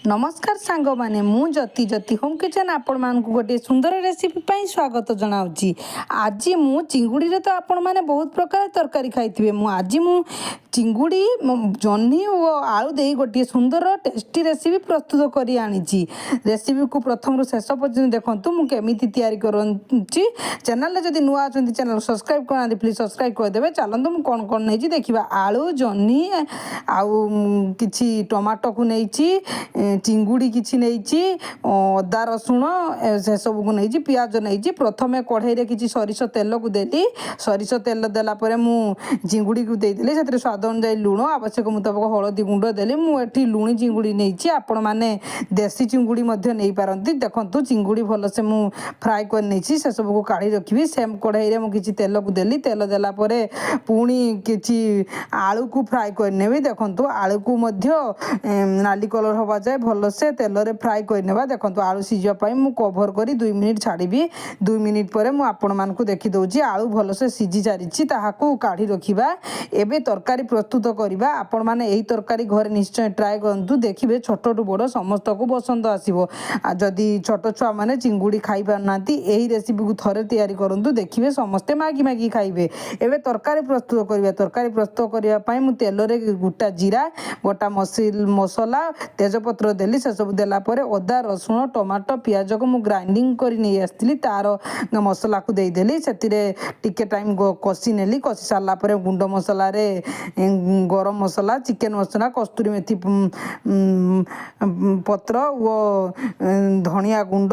नमस्कार सांग माने मु ज्योति ज्योति होम किचन आपण मान गोटे सुंदर रेसिपी पाई स्वागत जनाऊँगी। आज मु चिंगुड़ी रे तो आपण माने बहुत प्रकार तरकारी खाइथिबे। आज मु चिंगुड़ी जह्नी और आलू दे गोटे सुंदर टेस्टी रेसिपी प्रस्तुत करी आनी। रेसिपी को प्रथम शेष पर्यटन देखु मु केमिति तैयारी करूँगी। चैनल जदि नुआ अच्छा चैनल सब्सक्राइब करना प्लीज सब्सक्राइब करदे। चलतु मु कौन कौन नहीं देखा आलू जह्नी आउ किछि टमाटो को नहीं चिंगुड़ी किछि नहीं अदा रसुण से सब को नहीं पियाज नहीं। प्रथमे कढ़ई रे किछि सरिष तेल को देली। सरिष तेल देला परे मु चिंगुड़ी को देदेली। से स्वाद अनुसार लुण आवश्यक मुताबक हलदी गुंड देली। मुझे लुणी चिंगुड़ी नहीं आपण मैंने देसी चिंगुड़ी नहीं पारती। देखो चिंगुड़ी भलसे मु फ्राए कर नहीं से सब को काढ़ी रखी। सेम कढ़ई रे मु किछि तेल को देली। तेल देला परे पुणी किछि आलू को फ्राए करनेबी। देखो आलू को नाली कलर हवा जाए भलसे तेल रे फ्राए करनेबा। देखो आलू सीझापी मु कभर करी 2 मिनिट छाड़ी। 2 मिनिट पर मु आपण मानकु देखि दउची आलू भलसे सीझी सारिछि। ताहाकु काढ़ी रखिबा। एबे तरकारी प्रस्तुत करिबा। आपण माने एही तरकारी घरे निश्चय ट्राए करंतु। देखिबे छोट टू बड़ समस्त को पसंद आसीबो। आ जदी छोट छुआ माने चिंगुड़ी खाई पारनांती एही रेसिपी को थरे तैयारी करंतु। देखिबे समस्ते मागी मागी खाइबे। एबे तरकारी प्रस्तुत करिबा। तरकारी प्रस्तुत करिया पई मु तेल रे गोटा जीरा गोटा मसला तेजपत्र देली। से सब देला परे अदा रसुण टमाटो पियाज को मु ग्राइंडिंग करी नहीं आसली। तार मसला को दे देली। सेतिरे टिके टाइम कषि नेली। कषि सारा परे गुंड मसला रे गरम मसला चिकन मसला कस्तूरी मेथी पत्र वो धनिया गुंड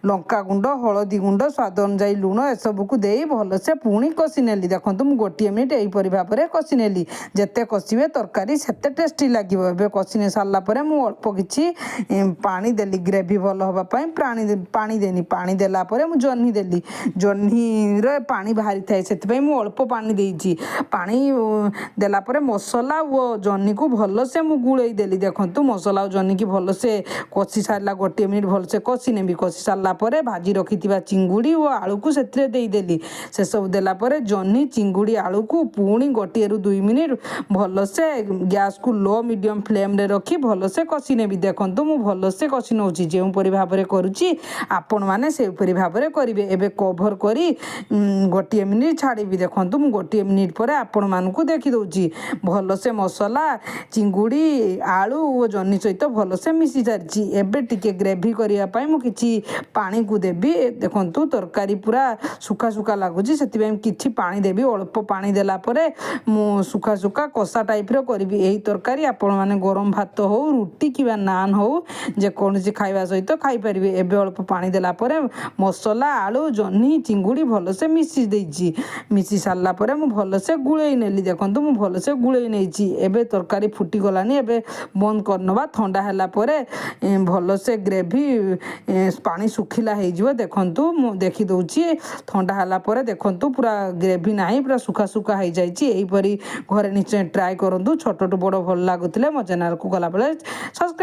लंका गुंड हलदी गुंड स्वाद अनुसार लुण ए सब को दे भलसे पुणी कषि नेली। देखो मु गोटे मिनिट यहीपरि भाव में कषि नेली। जेते कषिबे तरकारी सेते टेस्टी लागिबो। एबे कषि ने सारा परे मु अल्प किछि पानी देली। ग्रेवी भल हवा पाई पानी देनी। पानी देला परे मु जह्नी देली। जह्नी रे पानी बाहरी थाए सेति मु अल्प पानी देइछि। पानी देला परे मसला वो जह्नी को भलसे मु गुळेई देली। देखंतु मसला और जह्नी की भलसे कषि सारला। गोटे मिनिट भलसे कषि नेबी। कषि सारला परे भाजी रखिथिबा चिंगुड़ी और आलू को सेतिरे देई देली। से सब देला परे जह्नी चिंगुड़ी आलू को पुणी गोटे रु 2 मिनिट भलसे गैस को लो मीडियम फ्लेम रे रखी भलसे कषि नेबी। देखंतु मु भलसे कषि नउछि। जेउ परि भाव रे करूछि आपण माने से परि भाव रे करिवे। एबे कवर करी गोटे मिनिट छाड़ीबी। देखंतु मु गोटे मिनिट पर आपण मानकु देखि दउछि भलसे मसला चिंगुड़ी आलू और जह्नी सहित भलसे मिसी सारिछि। एबे टिके ग्रेवी करिया पई मु किछि पानी को देबी। देखंतु तरकारी पूरा सुखा सुखा लागुछि सेति पई किछि पानी देबी। अल्प पानी देला परे मु सुखा सुखा कषा टाइप रो करबी। एही तरकारी आपण माने गरम भात हो रुटी किबा नान हो जे कोनसी खाइबा सहित खाई परिबे। एबे अल्प पानी देला परे मसला आलू जह्नी चिंगुड़ी भलसे मिसी देइछि। मिसी सारला परे मु भलसे गुळेई नेली। देखंतु मु भलसे गुळेई नेइछि। एबे तरकारी फुटी गलानी। एबे बंद करनबा। ठंडा हैला परे भलसे ग्रेवी पानी सुखिला हे जिवो। देखंतु मु देखि दउछि ठंडा हैला परे देखंतु पूरा ग्रेवी नाही पूरा सुखा सुखा हे जाइछि। एही परी घरे निश्चय ट्राई करंतु। छोट टू बड़ भल लागुतिले मो चैनल को गला बेले सब्सक्राइब